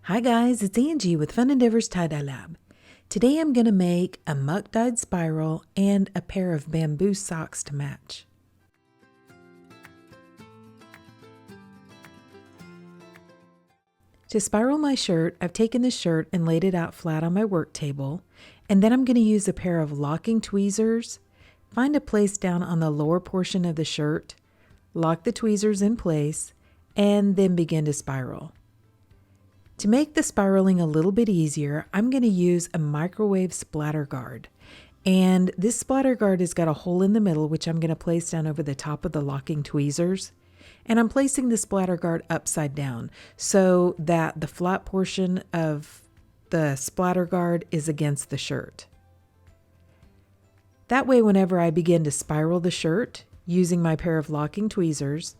Hi guys, it's Angie with Fun Endeavors Tie-Dye Lab. Today I'm going to make a muck dyed spiral and a pair of bamboo socks to match. To spiral my shirt, I've taken the shirt and laid it out flat on my work table, and then I'm going to use a pair of locking tweezers, find a place down on the lower portion of the shirt, lock the tweezers in place, and then begin to spiral. To make the spiraling a little bit easier, I'm going to use a microwave splatter guard. And this splatter guard has got a hole in the middle, which I'm going to place down over the top of the locking tweezers. And I'm placing the splatter guard upside down so that the flat portion of the splatter guard is against the shirt. That way, whenever I begin to spiral the shirt using my pair of locking tweezers,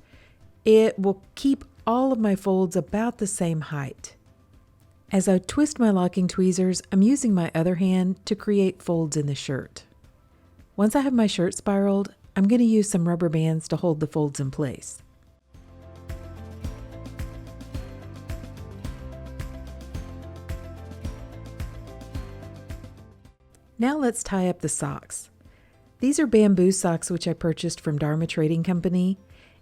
it will keep all of my folds about the same height. As I twist my locking tweezers, I'm using my other hand to create folds in the shirt. Once I have my shirt spiraled, I'm going to use some rubber bands to hold the folds in place. Now let's tie up the socks. These are bamboo socks which I purchased from Dharma Trading Company,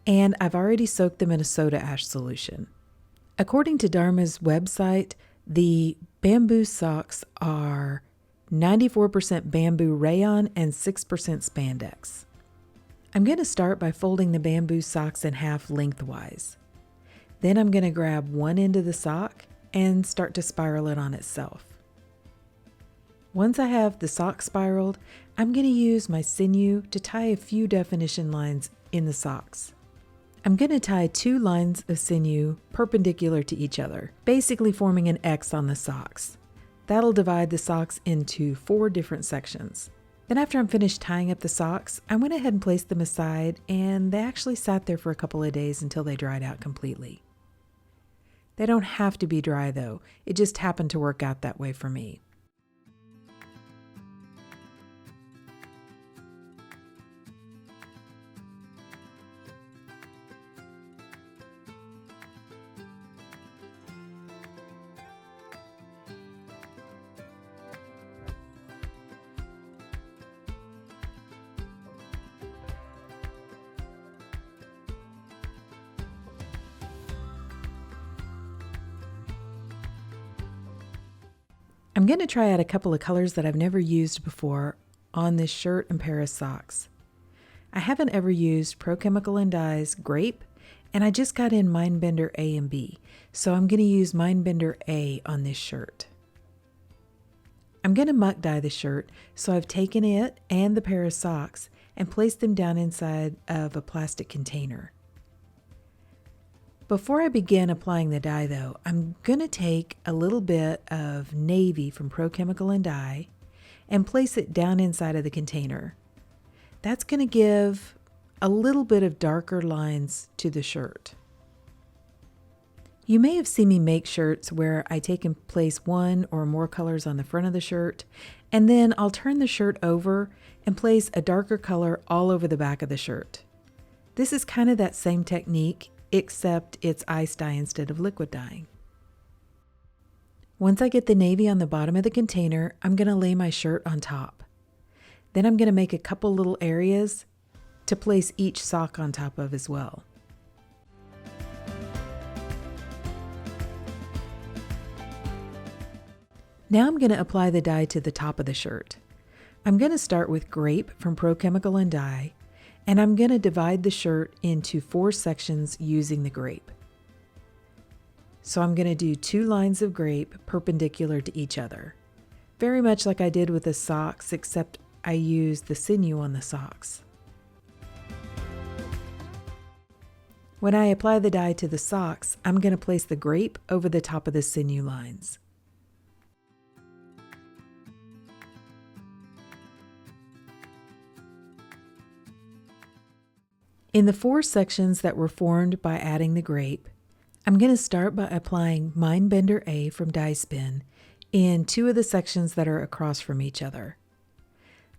and I've already soaked them in a soda ash solution. According to Dharma's website, the bamboo socks are 94% bamboo rayon and 6% spandex. I'm going to start by folding the bamboo socks in half lengthwise. Then I'm going to grab one end of the sock and start to spiral it on itself. Once I have the sock spiraled, I'm going to use my sinew to tie a few definition lines in the socks. I'm going to tie 2 lines of sinew perpendicular to each other, basically forming an X on the socks. That'll divide the socks into 4 different sections. Then after I'm finished tying up the socks, I went ahead and placed them aside, and they actually sat there for a couple of days until they dried out completely. They don't have to be dry though, it just happened to work out that way for me. I'm going to try out a couple of colors that I've never used before on this shirt and pair of socks. I haven't ever used Pro Chemical & Dye's Grape, and I just got in Mindbender A and B, so I'm going to use Mindbender A on this shirt. I'm going to muck dye the shirt, so I've taken it and the pair of socks and placed them down inside of a plastic container. Before I begin applying the dye though, I'm going to take a little bit of navy from Pro Chemical & Dye and place it down inside of the container. That's going to give a little bit of darker lines to the shirt. You may have seen me make shirts where I take and place 1 or more colors on the front of the shirt, and then I'll turn the shirt over and place a darker color all over the back of the shirt. This is kind of that same technique, except it's ice dye instead of liquid dyeing. Once I get the navy on the bottom of the container, I'm going to lay my shirt on top. Then I'm going to make a couple little areas to place each sock on top of as well. Now I'm going to apply the dye to the top of the shirt. I'm going to start with Grape from Pro Chemical & Dye, and I'm going to divide the shirt into 4 sections using the grape. So I'm going to do 2 lines of grape perpendicular to each other. Very much like I did with the socks, except I used the sinew on the socks. When I apply the dye to the socks, I'm going to place the grape over the top of the sinew lines. In the 4 sections that were formed by adding the grape, I'm going to start by applying Mindbender A from Dye Spin in 2 of the sections that are across from each other.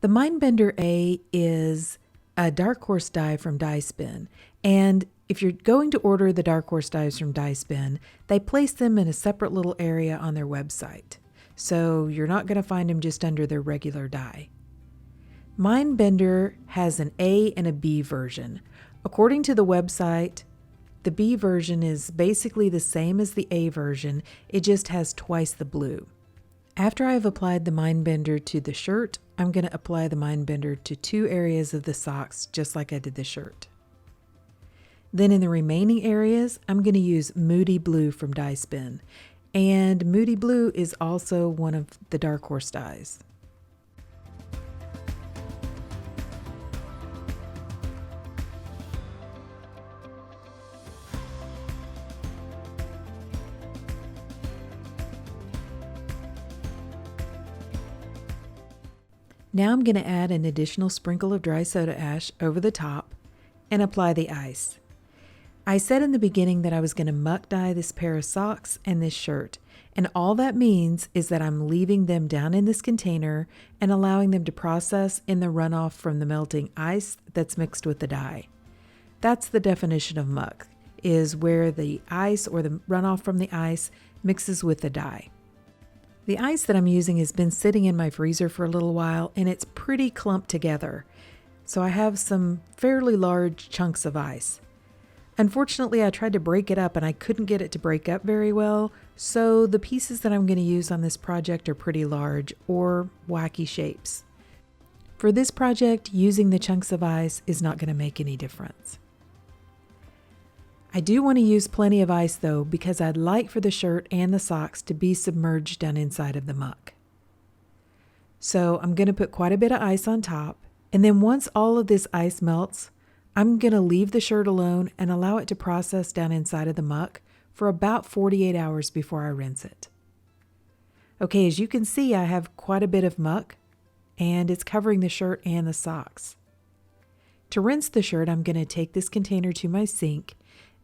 The Mindbender A is a dark horse dye from Dye Spin, and If you're going to order the Dark Horse dies from Die Spin, they place them in a separate little area on their website. So you're not going to find them just under their regular die. Mindbender has an A and a B version. According to the website, the B version is basically the same as the A version, it just has twice the blue. After I've applied the Mindbender to the shirt, I'm going to apply the Mindbender to 2 areas of the socks, just like I did the shirt. Then in the remaining areas, I'm going to use Moody Blue from Die Spin. And Moody Blue is also one of the Dark Horse dies. Now I'm going to add an additional sprinkle of dry soda ash over the top and apply the ice. I said in the beginning that I was going to muck dye this pair of socks and this shirt, and all that means is that I'm leaving them down in this container and allowing them to process in the runoff from the melting ice that's mixed with the dye. That's the definition of muck, is where the ice or the runoff from the ice mixes with the dye. The ice that I'm using has been sitting in my freezer for a little while and it's pretty clumped together, so I have some fairly large chunks of ice. Unfortunately, I tried to break it up and I couldn't get it to break up very well, so the pieces that I'm going to use on this project are pretty large or wacky shapes. For this project, using the chunks of ice is not going to make any difference. I do want to use plenty of ice though, because I'd like for the shirt and the socks to be submerged down inside of the muck. So I'm going to put quite a bit of ice on top, and then once all of this ice melts, I'm going to leave the shirt alone and allow it to process down inside of the muck for about 48 hours before I rinse it. Okay, as you can see, I have quite a bit of muck and it's covering the shirt and the socks. To rinse the shirt, I'm going to take this container to my sink,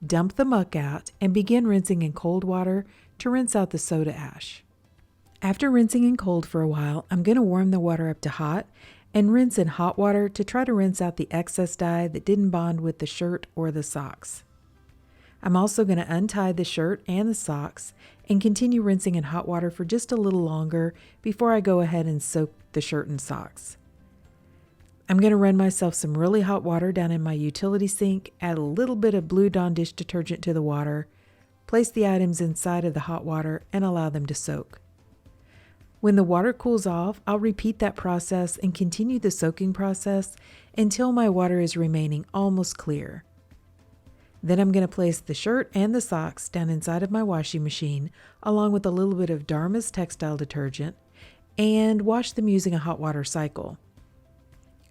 dump the muck out, and begin rinsing in cold water to rinse out the soda ash. After rinsing in cold for a while, I'm going to warm the water up to hot and rinse in hot water to try to rinse out the excess dye that didn't bond with the shirt or the socks. I'm also going to untie the shirt and the socks and continue rinsing in hot water for just a little longer before I go ahead and soak the shirt and socks. I'm going to run myself some really hot water down in my utility sink, add a little bit of Blue Dawn dish detergent to the water, place the items inside of the hot water, and allow them to soak. When the water cools off, I'll repeat that process and continue the soaking process until my water is remaining almost clear. Then I'm going to place the shirt and the socks down inside of my washing machine along with a little bit of Dharma's textile detergent and wash them using a hot water cycle.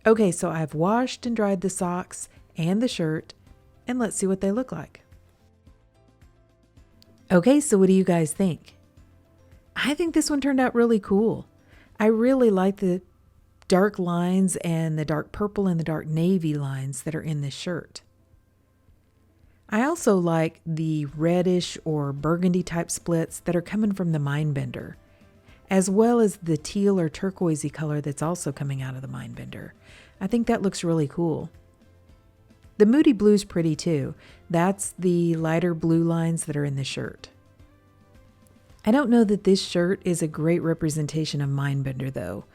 Okay, so I've washed and dried the socks and the shirt, and let's see what they look like. Okay, so what do you guys think? I think this one turned out really cool. I really like the dark lines and the dark purple and the dark navy lines that are in this shirt. I also like the reddish or burgundy type splits that are coming from the Mindbender, as well as the teal or turquoisey color that's also coming out of the Mindbender. I think that looks really cool. The Moody Blue's pretty too. That's the lighter blue lines that are in the shirt. I don't know that this shirt is a great representation of Mindbender though.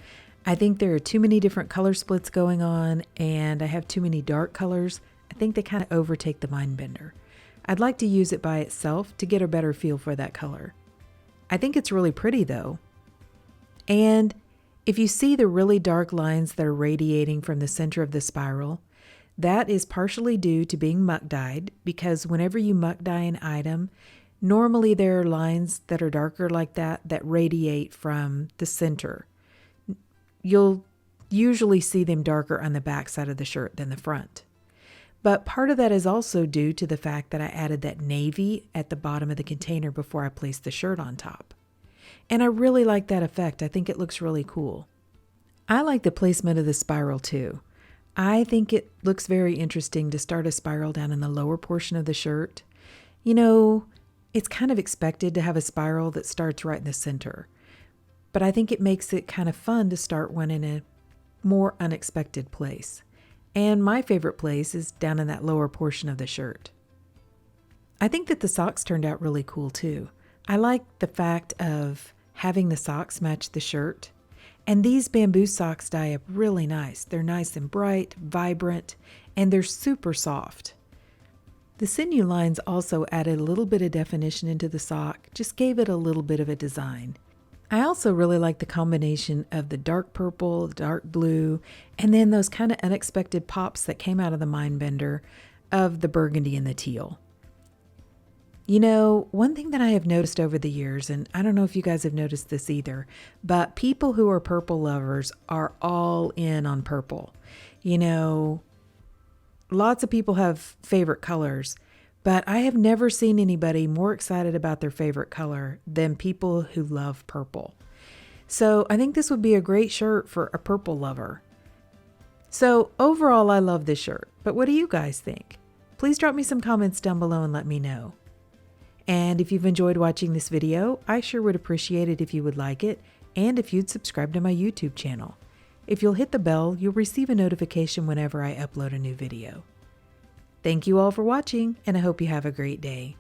I think there are too many different color splits going on and I have too many dark colors. I think they kind of overtake the Mindbender. I'd like to use it by itself to get a better feel for that color. I think it's really pretty though. And if you see the really dark lines that are radiating from the center of the spiral, that is partially due to being muck dyed, because whenever you muck dye an item, normally there are lines that are darker like that radiate from the center. You'll usually see them darker on the back side of the shirt than the front. But part of that is also due to the fact that I added that navy at the bottom of the container before I placed the shirt on top. And I really like that effect. I think it looks really cool. I like the placement of the spiral too. I think it looks very interesting to start a spiral down in the lower portion of the shirt. You know, it's kind of expected to have a spiral that starts right in the center. But I think it makes it kind of fun to start one in a more unexpected place. And my favorite place is down in that lower portion of the shirt. I think that the socks turned out really cool too. I like the fact of having the socks match the shirt. And these bamboo socks dye up really nice. They're nice and bright, vibrant, and they're super soft. The sinew lines also added a little bit of definition into the sock, just gave it a little bit of a design. I also really like the combination of the dark purple, the dark blue, and then those kind of unexpected pops that came out of the Mindbender of the burgundy and the teal. You know, one thing that I have noticed over the years, and I don't know if you guys have noticed this either, but people who are purple lovers are all in on purple. You know, lots of people have favorite colors, but I have never seen anybody more excited about their favorite color than people who love purple. So I think this would be a great shirt for a purple lover. So overall, I love this shirt, but what do you guys think? Please drop me some comments down below and let me know. And if you've enjoyed watching this video, I sure would appreciate it if you would like it and if you'd subscribe to my YouTube channel. If you'll hit the bell, you'll receive a notification whenever I upload a new video. Thank you all for watching, and I hope you have a great day.